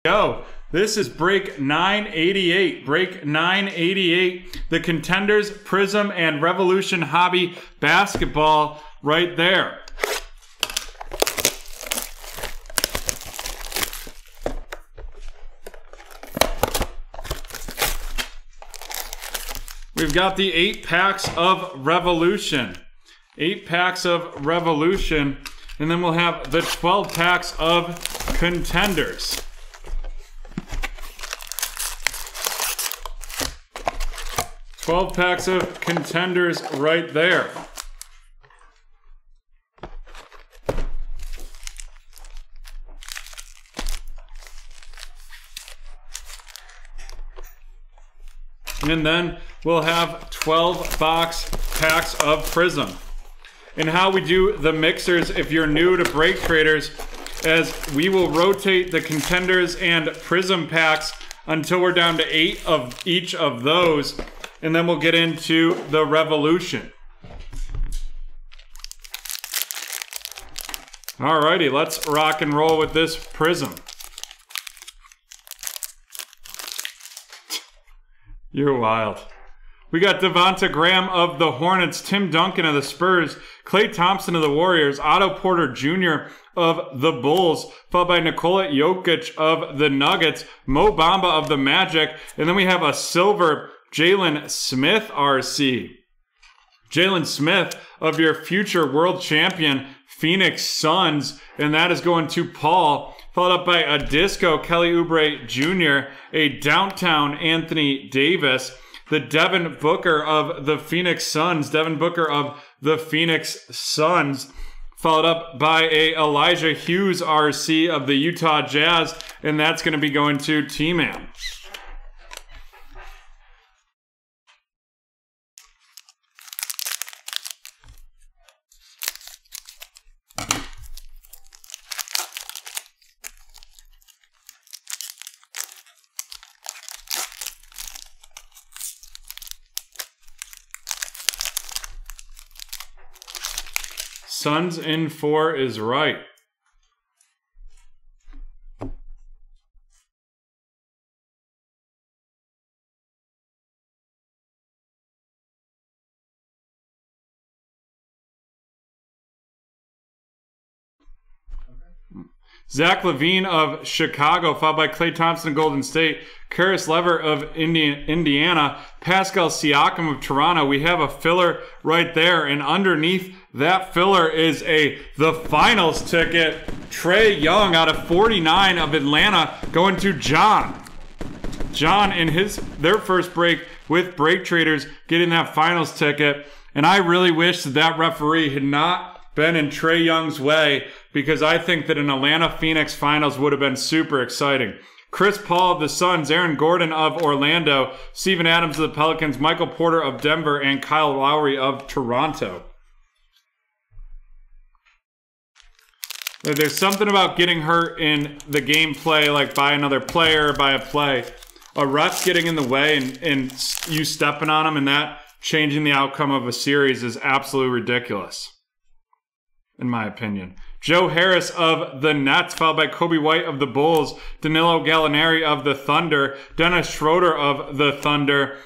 Go. This is break 988. Break 988. The Contenders, Prism, and Revolution Hobby Basketball right there. We've got the 8 packs of Revolution. 8 packs of Revolution. And then we'll have the 12 packs of Contenders. Twelve packs of Contenders right there. And then we'll have 12 box packs of Prism. And how we do the mixers, if you're new to BreakTraders, as we will rotate the Contenders and Prism packs until we're down to 8 of each of those. And then we'll get into the Revolution. Alrighty, let's rock and roll with this Prism. You're wild. We got Devonta Graham of the Hornets, Tim Duncan of the Spurs, Klay Thompson of the Warriors, Otto Porter Jr. of the Bulls, followed by Nikola Jokic of the Nuggets, Mo Bamba of the Magic, and then we have a silver Jalen Smith RC. Jalen Smith of your future world champion Phoenix Suns, and that is going to Paul, followed up by a Disco Kelly Oubre Jr., a Downtown Anthony Davis, the Devin Booker of the Phoenix Suns, followed up by a Elijah Hughes RC of the Utah Jazz, and that's going to be going to T-Man. Suns in 4 is right. Zach LaVine of Chicago, followed by Klay Thompson of Golden State, Karis Lever of Indiana, Pascal Siakam of Toronto. We have a filler right there, and underneath that filler is the finals ticket. Trae Young out of 49 of Atlanta going to John. John in their first break with BreakTraders getting that finals ticket. And I really wish that referee had not been in Trae Young's way, because I think that an Atlanta-Phoenix finals would have been super exciting. Chris Paul of the Suns, Aaron Gordon of Orlando, Steven Adams of the Pelicans, Michael Porter of Denver, and Kyle Lowry of Toronto. There's something about getting hurt in the gameplay, like by another player, by a play. A ref getting in the way and you stepping on him and that changing the outcome of a series is absolutely ridiculous, in my opinion. Joe Harris of the Nets, followed by Kobe White of the Bulls, Danilo Gallinari of the Thunder, Dennis Schroeder of the Thunder,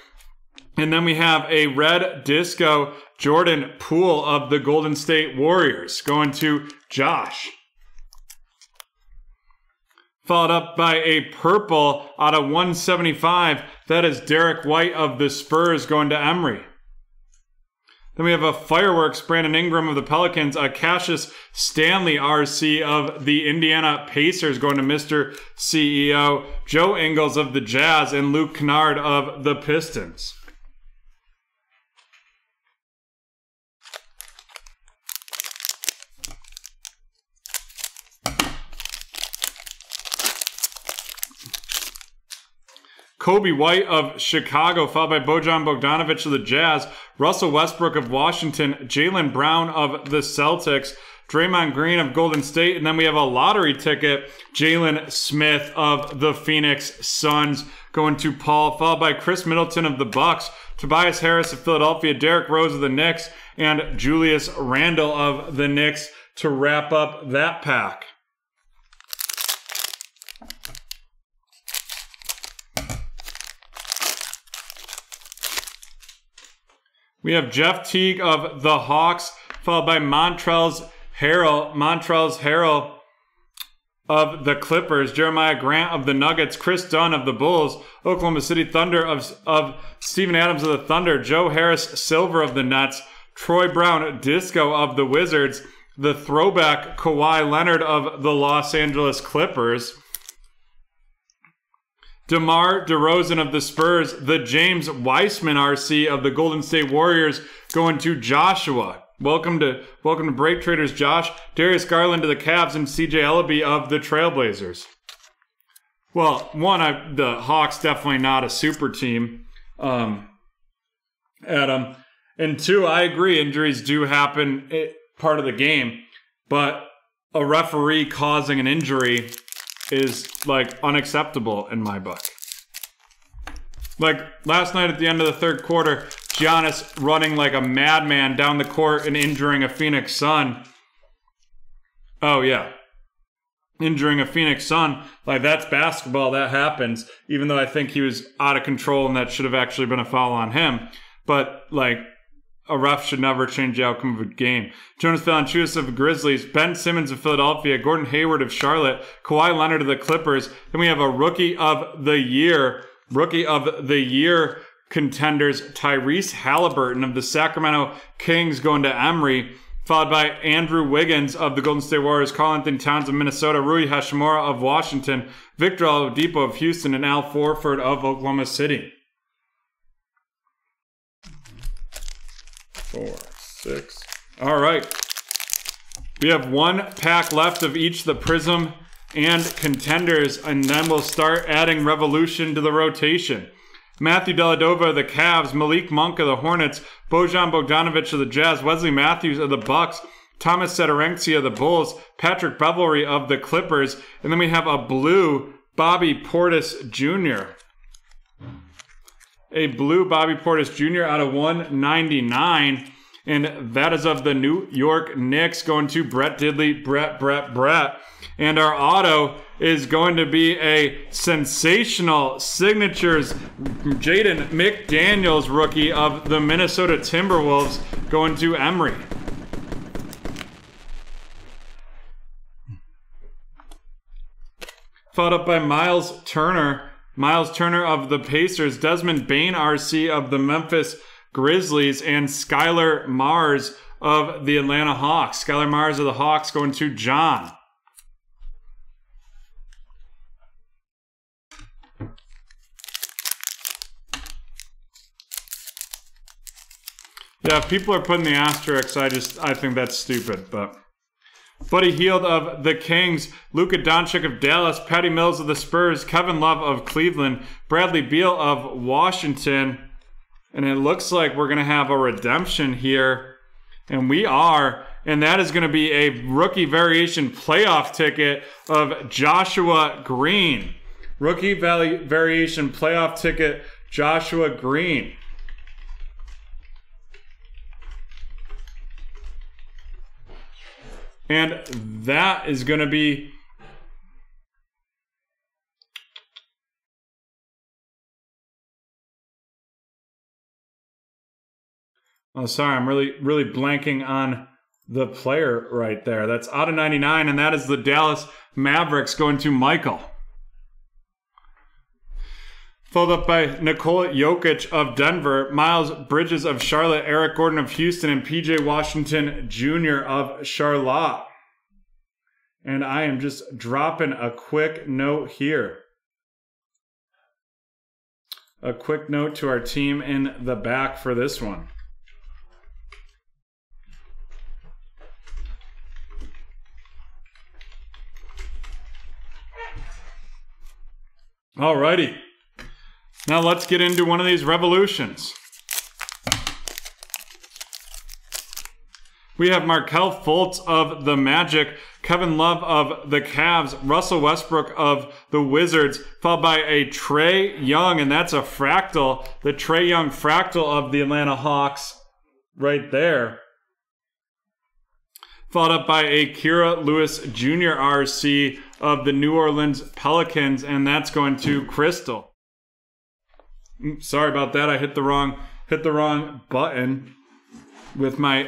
and then we have a red disco Jordan Poole of the Golden State Warriors going to Josh. Followed up by a purple out of 175. That is Derek White of the Spurs going to Emery. Then we have a Fireworks, Brandon Ingram of the Pelicans, a Cassius Stanley RC of the Indiana Pacers going to Mr. CEO, Joe Ingles of the Jazz, and Luke Kennard of the Pistons. Kobe White of Chicago, followed by Bojan Bogdanovic of the Jazz, Russell Westbrook of Washington, Jaylen Brown of the Celtics, Draymond Green of Golden State, and then we have a lottery ticket, Jalen Smith of the Phoenix Suns going to Paul, followed by Chris Middleton of the Bucks, Tobias Harris of Philadelphia, Derrick Rose of the Knicks, and Julius Randle of the Knicks to wrap up that pack. We have Jeff Teague of the Hawks, followed by Montrezl Harrell of the Clippers, Jeremiah Grant of the Nuggets, Chris Dunn of the Bulls, Oklahoma City Thunder of Steven Adams of the Thunder, Joe Harris Silver of the Nets, Troy Brown Disco of the Wizards, the throwback Kawhi Leonard of the Los Angeles Clippers, DeMar DeRozan of the Spurs, the James Weissman RC of the Golden State Warriors going to Joshua. Welcome to BreakTraders, Josh. Darius Garland to the Cavs and CJ Ellaby of the Trailblazers. Well, one, the Hawks definitely not a super team, Adam. And two, I agree, injuries do happen part of the game, but a referee causing an injury is like unacceptable in my book. Like last night at the end of the third quarter, Giannis running like a madman down the court and injuring a Phoenix Sun. Oh yeah. Injuring a Phoenix Sun. Like that's basketball, that happens. Even though I think he was out of control and that should have actually been a foul on him. But like a ref should never change the outcome of a game. Jonas Valanciunas of the Grizzlies, Ben Simmons of Philadelphia, Gordon Hayward of Charlotte, Kawhi Leonard of the Clippers. Then we have a Rookie of the Year contenders, Tyrese Halliburton of the Sacramento Kings going to Emory, followed by Andrew Wiggins of the Golden State Warriors, Karl-Anthony Towns of Minnesota, Rui Hachimura of Washington, Victor Oladipo of Houston, and Al Horford of Oklahoma City. 4, 6. All right. We have one pack left of each, the Prism and Contenders, and then we'll start adding Revolution to the rotation. Matthew Dellavedova of the Cavs, Malik Monk of the Hornets, Bojan Bogdanovic of the Jazz, Wesley Matthews of the Bucks, Thomas Satoransky of the Bulls, Patrick Beverley of the Clippers, and then we have a blue Bobby Portis Jr. A blue Bobby Portis Jr. out of 199. And that is of the New York Knicks going to Brett Diddley, Brett. And our auto is going to be a sensational signatures Jaden McDaniels rookie of the Minnesota Timberwolves going to Emory. Followed up by Miles Turner of the Pacers, Desmond Bane RC of the Memphis Grizzlies, and Skylar Mars of the Atlanta Hawks. Skylar Mars of the Hawks going to John. Yeah, if people are putting the asterisks, I think that's stupid, but Buddy Hield of the Kings, Luka Doncic of Dallas, Patty Mills of the Spurs, Kevin Love of Cleveland, Bradley Beal of Washington. And it looks like we're going to have a redemption here. And we are. And that is going to be a rookie variation playoff ticket of Joshua Green. Rookie variation playoff ticket, Joshua Green. And that is going to be oh, sorry, I'm really blanking on the player right there. That's out of 99, and that is the Dallas Mavericks going to Michael. Followed up by Nikola Jokic of Denver, Miles Bridges of Charlotte, Eric Gordon of Houston, and PJ Washington Jr. of Charlotte. And I am just dropping a quick note here. A quick note to our team in the back for this one. Alrighty. Now let's get into one of these revolutions. We have Markelle Fultz of the Magic, Kevin Love of the Cavs, Russell Westbrook of the Wizards, followed by a Trae Young, and that's a fractal, the Trae Young fractal of the Atlanta Hawks right there. Followed up by a Kira Lewis Jr. RC of the New Orleans Pelicans, and that's going to Crystal. Sorry about that. I hit the wrong hit the wrong button with my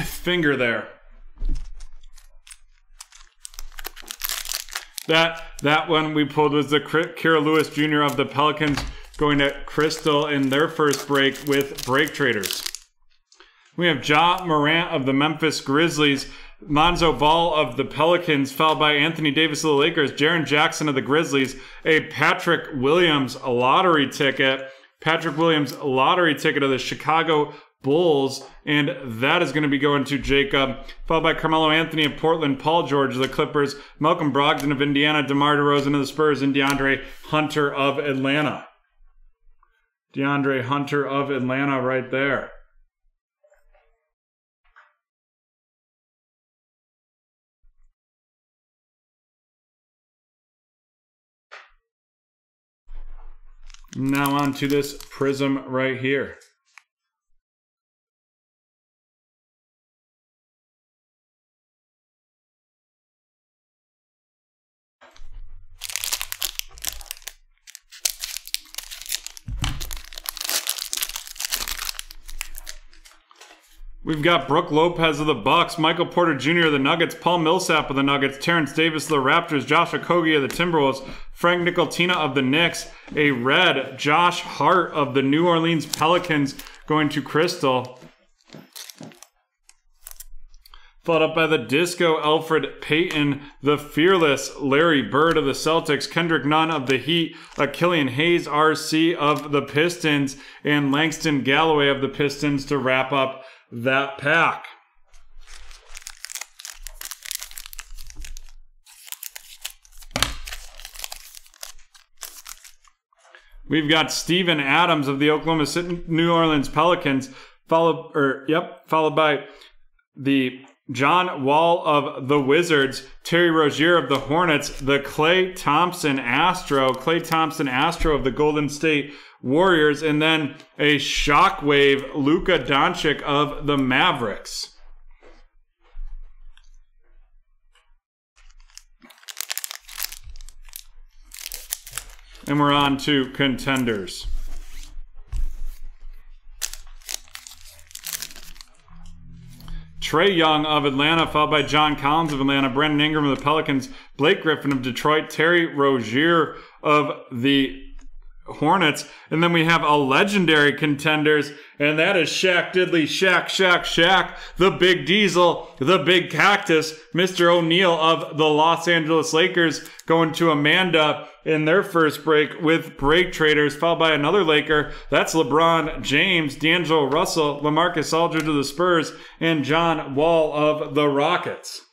finger there. That one we pulled was the Kira Lewis Jr. of the Pelicans going to Crystal in their first break with BreakTraders. We have Ja Morant of the Memphis Grizzlies, Lonzo Ball of the Pelicans, followed by Anthony Davis of the Lakers, Jaren Jackson of the Grizzlies, a Patrick Williams lottery ticket of the Chicago Bulls, and that is going to be going to Jacob, followed by Carmelo Anthony of Portland, Paul George of the Clippers, Malcolm Brogdon of Indiana, DeMar DeRozan of the Spurs, and DeAndre Hunter of Atlanta. DeAndre Hunter of Atlanta right there. Now on to this Prism right here. We've got Brook Lopez of the Bucks, Michael Porter Jr. of the Nuggets, Paul Millsap of the Nuggets, Terrence Davis of the Raptors, Josh Okogie of the Timberwolves, Frank Ntilikina of the Knicks, a red Josh Hart of the New Orleans Pelicans going to Crystal. Followed up by the Disco Alfred Payton, the Fearless Larry Bird of the Celtics, Kendrick Nunn of the Heat, Killian Hayes RC of the Pistons, and Langston Galloway of the Pistons to wrap up that pack. We've got Steven Adams of the Oklahoma City New Orleans Pelicans, followed by the John Wall of the Wizards, Terry Rozier of the Hornets, the Klay Thompson Astro of the Golden State Warriors, and then a Shockwave Luka Doncic of the Mavericks. And we're on to contenders. Trae Young of Atlanta, followed by John Collins of Atlanta, Brandon Ingram of the Pelicans, Blake Griffin of Detroit, Terry Rozier of the Hornets, and then we have a legendary contenders, and that is Shaq Diddley, Shaq, the Big Diesel, the Big Cactus, Mr. O'Neal of the Los Angeles Lakers, going to Amanda in their first break with BreakTraders, followed by another Laker. That's LeBron James, D'Angelo Russell, LaMarcus Aldridge of the Spurs, and John Wall of the Rockets.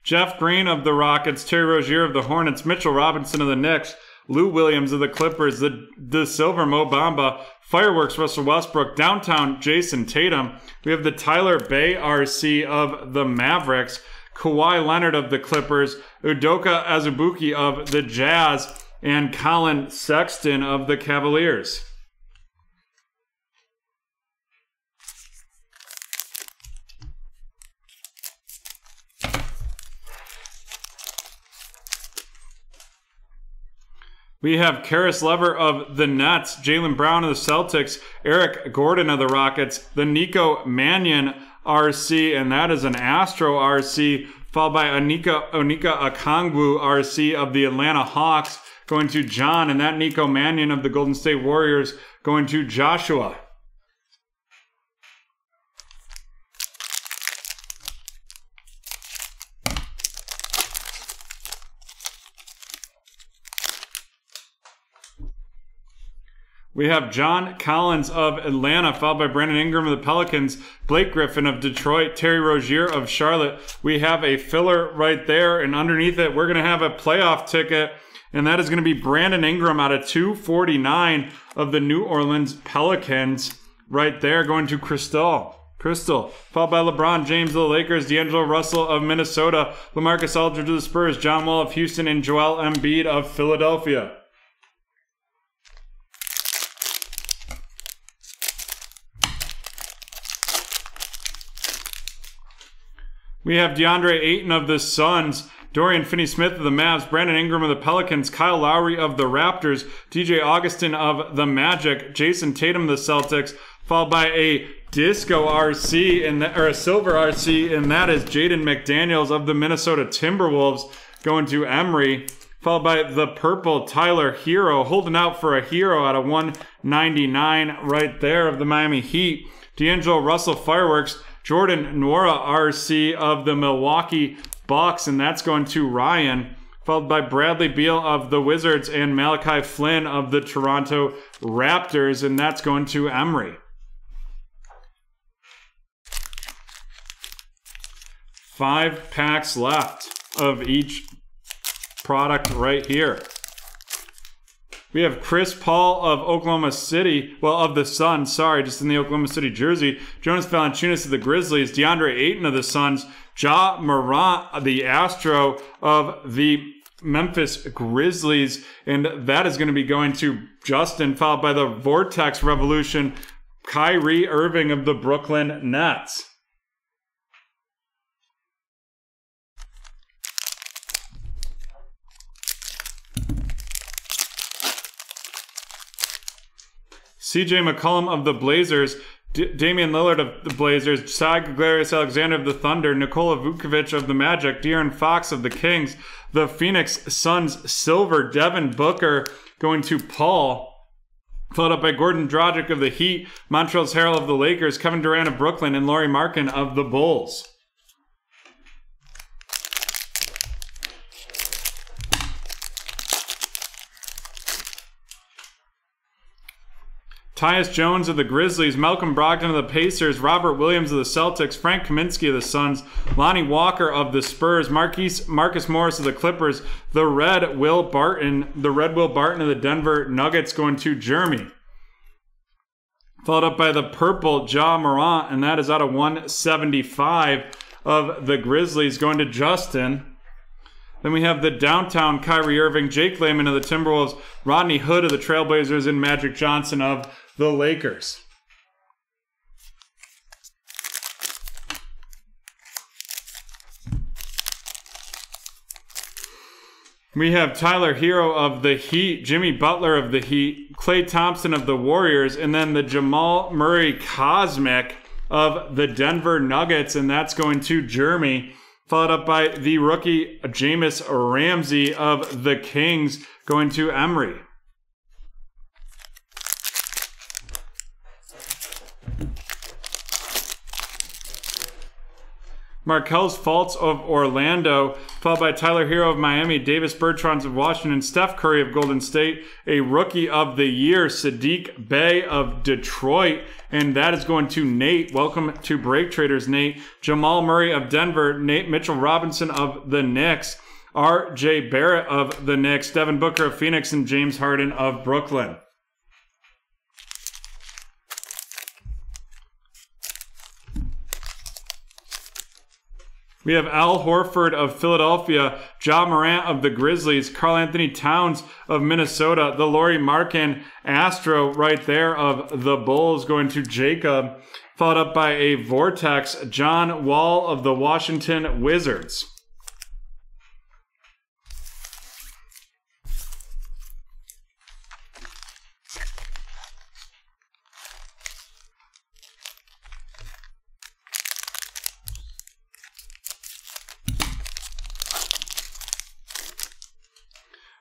Jeff Green of the Rockets, Terry Rozier of the Hornets, Mitchell Robinson of the Knicks, Lou Williams of the Clippers, the Silver Mo Bamba, Fireworks Russell Westbrook, Downtown Jason Tatum. We have the Tyler Bay RC of the Mavericks, Kawhi Leonard of the Clippers, Udoka Azubuike of the Jazz, and Colin Sexton of the Cavaliers. We have Karis Lever of the Nets, Jaylen Brown of the Celtics, Eric Gordon of the Rockets, the Nico Mannion RC, and that is an Astro RC, followed by Onika Okongwu RC of the Atlanta Hawks, going to John, and that Nico Mannion of the Golden State Warriors going to Joshua. We have John Collins of Atlanta, followed by Brandon Ingram of the Pelicans, Blake Griffin of Detroit, Terry Rozier of Charlotte. We have a filler right there, and underneath it, we're going to have a playoff ticket, and that is going to be Brandon Ingram out of 249 of the New Orleans Pelicans right there, going to Crystal, followed by LeBron James of the Lakers, D'Angelo Russell of Minnesota, LaMarcus Aldridge of the Spurs, John Wall of Houston, and Joel Embiid of Philadelphia. We have DeAndre Ayton of the Suns, Dorian Finney-Smith of the Mavs, Brandon Ingram of the Pelicans, Kyle Lowry of the Raptors, DJ Augustin of the Magic, Jason Tatum of the Celtics, followed by a Disco RC, or a Silver RC, and that is Jaden McDaniels of the Minnesota Timberwolves going to Emory, followed by the Purple Tyler Hero, holding out for a Hero out of 199 right there of the Miami Heat, D'Angelo Russell Fireworks, Jordan Nwora RC of the Milwaukee Bucks, and that's going to Ryan, followed by Bradley Beal of the Wizards and Malachi Flynn of the Toronto Raptors, and that's going to Emory. 5 packs left of each product right here. We have Chris Paul of Oklahoma City, well, of the Suns, sorry, just in the Oklahoma City jersey. Jonas Valanciunas of the Grizzlies, DeAndre Ayton of the Suns, Ja Morant, the Astro of the Memphis Grizzlies, and that is going to be going to Justin, followed by the Vortex Revolution, Kyrie Irving of the Brooklyn Nets. CJ McCollum of the Blazers, Damian Lillard of the Blazers, Shai Gilgeous-Alexander of the Thunder, Nikola Vucevic of the Magic, De'Aaron Fox of the Kings, the Phoenix Suns Silver, Devin Booker going to Paul, followed up by Gordon Dragic of the Heat, Montrezl Harrell of the Lakers, Kevin Durant of Brooklyn, and Lauri Markkanen of the Bulls. Tyus Jones of the Grizzlies, Malcolm Brogdon of the Pacers, Robert Williams of the Celtics, Frank Kaminsky of the Suns, Lonnie Walker of the Spurs, Marcus Morris of the Clippers, the Red Will Barton of the Denver Nuggets going to Jeremy. Followed up by the Purple Ja Morant, and that is out of 175 of the Grizzlies going to Justin. Then we have the Downtown Kyrie Irving, Jake Layman of the Timberwolves, Rodney Hood of the Trailblazers, and Magic Johnson of the Lakers. We have Tyler Hero of the Heat, Jimmy Butler of the Heat, Klay Thompson of the Warriors, and then the Jamal Murray Cosmic of the Denver Nuggets, and that's going to Jeremy. Followed up by the rookie Jameis Ramsey of the Kings going to Emory. Markelle Fultz of Orlando, followed by Tyler Hero of Miami, Davis Bertans of Washington, Steph Curry of Golden State, a Rookie of the Year, Sadiq Bey of Detroit, and that is going to Nate. Welcome to BreakTraders, Nate. Jamal Murray of Denver, Nate Mitchell Robinson of the Knicks, R.J. Barrett of the Knicks, Devin Booker of Phoenix, and James Harden of Brooklyn. We have Al Horford of Philadelphia, Ja Morant of the Grizzlies, Karl Anthony Towns of Minnesota, the Lauri Markkanen Astro right there of the Bulls going to Jacob, followed up by a Vortex, John Wall of the Washington Wizards.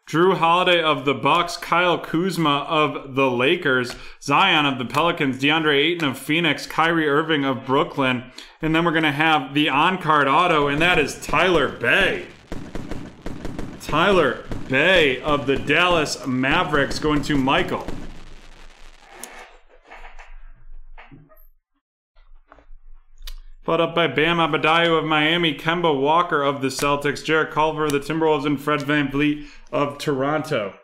Drew Holiday of the Bucks, Kyle Kuzma of the Lakers, Zion of the Pelicans, DeAndre Ayton of Phoenix, Kyrie Irving of Brooklyn, and then we're going to have the on-card auto, and that is Tyler Bey. Tyler Bey of the Dallas Mavericks going to Michael. Followed up by Bam Adebayo of Miami, Kemba Walker of the Celtics, Jarrett Culver of the Timberwolves, and Fred VanVleet of Toronto.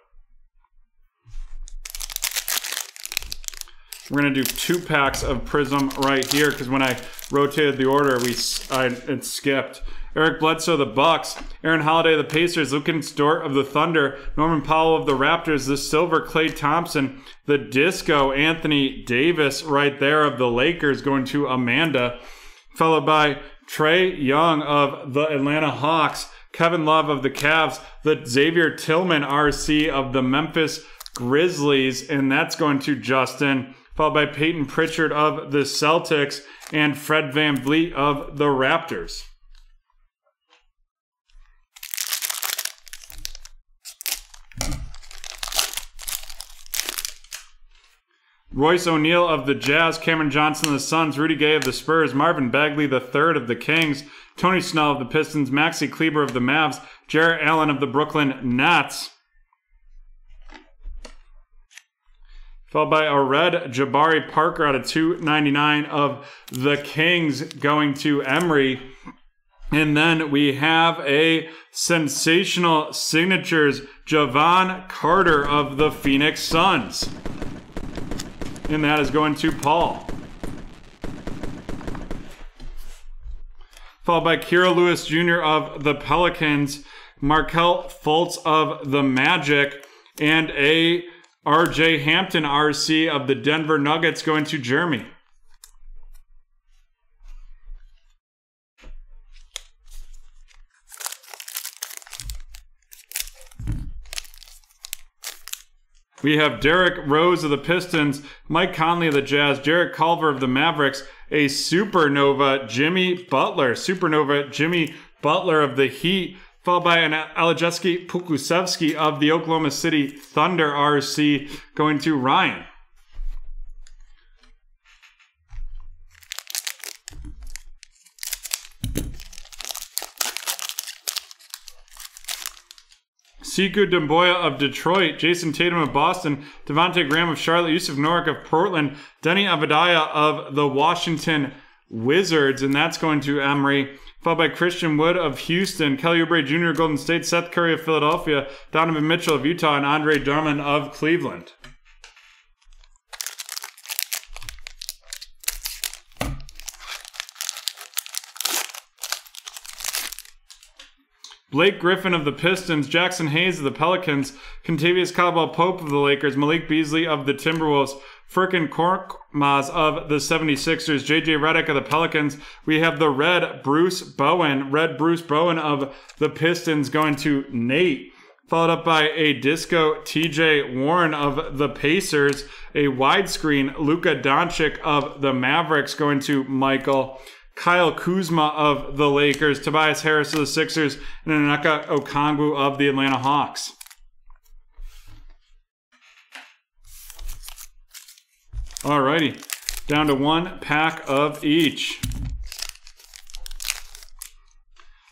We're going to do 2 packs of Prism right here because when I rotated the order, it skipped. Eric Bledsoe of the Bucks, Aaron Holiday of the Pacers, Lukas Dort of the Thunder, Norman Powell of the Raptors, the Silver Klay Thompson, the Disco Anthony Davis right there of the Lakers going to Amanda. followed by Trae Young of the Atlanta Hawks, Kevin Love of the Cavs, the Xavier Tillman RC of the Memphis Grizzlies, and that's going to Justin, followed by Peyton Pritchard of the Celtics and Fred VanVleet of the Raptors. Royce O'Neal of the Jazz, Cameron Johnson of the Suns, Rudy Gay of the Spurs, Marvin Bagley III of the Kings, Tony Snell of the Pistons, Maxi Kleber of the Mavs, Jarrett Allen of the Brooklyn Nets. Followed by a red Jabari Parker out of 299 of the Kings going to Emory. And then we have a sensational signatures, Javon Carter of the Phoenix Suns. And that is going to Paul. Followed by Kira Lewis Jr. of the Pelicans, Markelle Fultz of the Magic, and a RJ Hampton RC of the Denver Nuggets going to Jeremy. We have Derrick Rose of the Pistons, Mike Conley of the Jazz, Jarrett Culver of the Mavericks, a Supernova Jimmy Butler of the Heat, followed by an Alejandro Pokusevski of the Oklahoma City Thunder RC going to Ryan. Sekou Doumbouya of Detroit, Jason Tatum of Boston, Devontae Graham of Charlotte, Yusuf Nurkic of Portland, Denny Avdija of the Washington Wizards, and that's going to Emory, followed by Christian Wood of Houston, Kelly Oubre Jr. of Golden State, Seth Curry of Philadelphia, Donovan Mitchell of Utah, and Andre Drummond of Cleveland. Blake Griffin of the Pistons, Jackson Hayes of the Pelicans, Kentavious Caldwell-Pope of the Lakers, Malik Beasley of the Timberwolves, Furkan Korkmaz of the 76ers, J.J. Redick of the Pelicans. We have the red Bruce Bowen of the Pistons going to Nate, followed up by a disco T.J. Warren of the Pacers, a widescreen Luka Doncic of the Mavericks going to Michael, Kyle Kuzma of the Lakers, Tobias Harris of the Sixers, and Onyeka Okongwu of the Atlanta Hawks. Alrighty, down to one pack of each.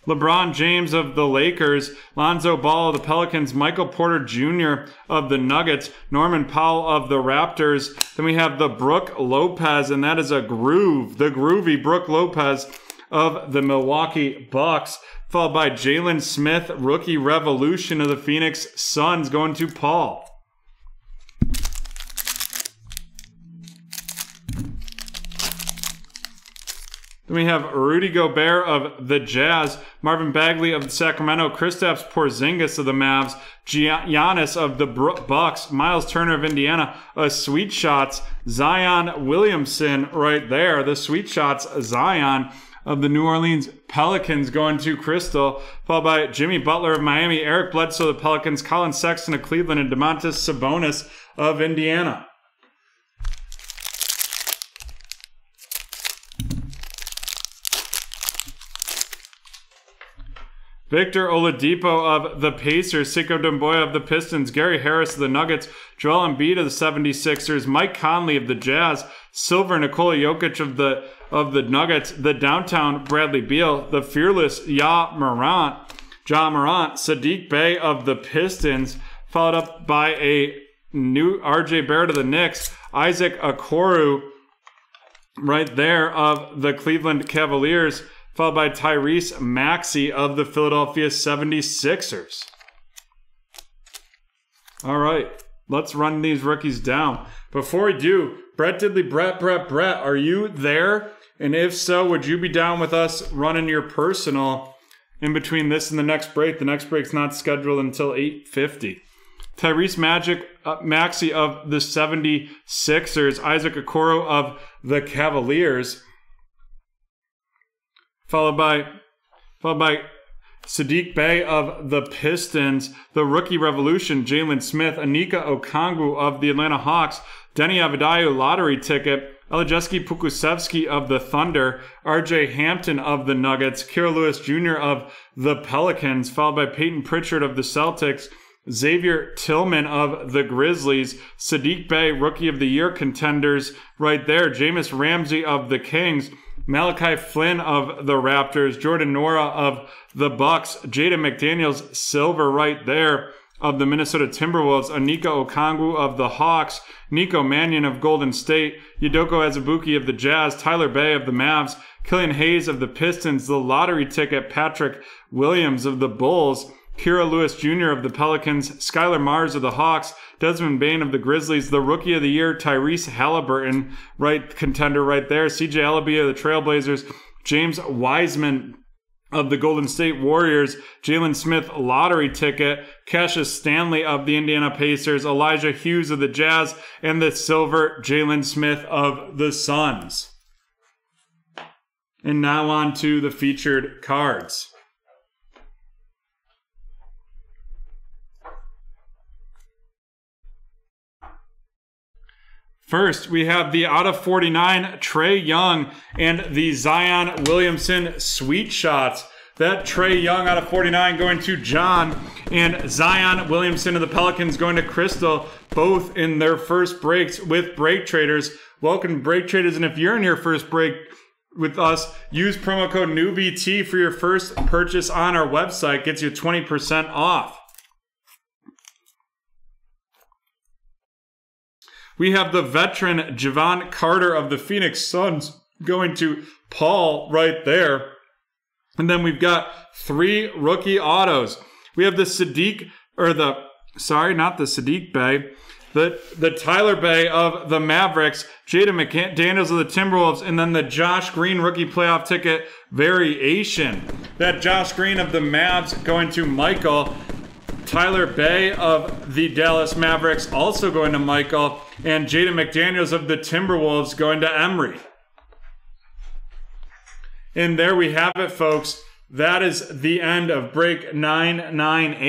LeBron James of the Lakers, Lonzo Ball of the Pelicans, Michael Porter Jr. of the Nuggets, Norman Powell of the Raptors. Then we have the Brook Lopez, and that is a groove, the groovy Brook Lopez of the Milwaukee Bucks, followed by Jalen Smith, rookie revolution of the Phoenix Suns, going to Paul. Then we have Rudy Gobert of the Jazz, Marvin Bagley of the Sacramento, Kristaps Porzingis of the Mavs, Giannis of the Bucks, Miles Turner of Indiana, a Sweet Shots, Zion Williamson right there, the Sweet Shots Zion of the New Orleans Pelicans going to Crystal, followed by Jimmy Butler of Miami, Eric Bledsoe of the Pelicans, Colin Sexton of Cleveland, and Domantas Sabonis of Indiana. Victor Oladipo of the Pacers, Sekou Doumbouya of the Pistons, Gary Harris of the Nuggets, Joel Embiid of the 76ers, Mike Conley of the Jazz, Silver Nikola Jokic of the Nuggets, the downtown Bradley Beal, the fearless Ja Morant, Sadiq Bey of the Pistons, followed up by a new RJ Barrett of the Knicks, Isaac Okoro right there of the Cleveland Cavaliers, followed by Tyrese Maxey of the Philadelphia 76ers. All right, let's run these rookies down. Before we do, Brett Diddley, Brett, are you there? And if so, would you be down with us running your personal in between this and the next break? The next break's not scheduled until 8:50. Tyrese Maxey of the 76ers, Isaac Okoro of the Cavaliers, followed by Sadiq Bey of the Pistons, the Rookie Revolution, Jalen Smith, Anika Okongwu of the Atlanta Hawks, Denny Avdiju lottery ticket, Elijevski Pukusevski of the Thunder, RJ Hampton of the Nuggets, Kira Lewis Jr. of the Pelicans, followed by Peyton Pritchard of the Celtics, Xavier Tillman of the Grizzlies, Sadiq Bey Rookie of the Year contenders right there, Jameis Ramsey of the Kings, Malachi Flynn of the Raptors, Jordan Nora of the Bucks, Jaden McDaniels silver right there of the Minnesota Timberwolves, Anika Okongwu of the Hawks, Nico Mannion of Golden State, Udoka Azubuike of the Jazz, Tyler Bey of the Mavs, Killian Hayes of the Pistons, the lottery ticket, Patrick Williams of the Bulls, Kira Lewis Jr. of the Pelicans, Skylar Mars of the Hawks, Desmond Bane of the Grizzlies, the Rookie of the Year, Tyrese Halliburton, contender right there, CJ Elleby of the Trailblazers, James Wiseman of the Golden State Warriors, Jalen Smith lottery ticket, Cassius Stanley of the Indiana Pacers, Elijah Hughes of the Jazz, and the silver Jalen Smith of the Suns. And now on to the featured cards. First, we have the out of 49 Trae Young and the Zion Williamson Sweet Shots. That Trae Young out of 49 going to John, and Zion Williamson of the Pelicans going to Crystal, both in their first breaks with BreakTraders. Welcome to BreakTraders, and if you're in your first break with us, use promo code NEWBT for your first purchase on our website. Gets you 20% off. We have the veteran Javon Carter of the Phoenix Suns going to Paul right there. And then we've got 3 rookie autos. We have the Sadiq Bey, the Tyler Bey of the Mavericks, Jaden McDaniels of the Timberwolves, and then the Josh Green rookie playoff ticket variation. That Josh Green of the Mavs going to Michael. Tyler Bey of the Dallas Mavericks also going to Michael, and Jaden McDaniels of the Timberwolves going to Emery. And there we have it, folks. That is the end of break 998.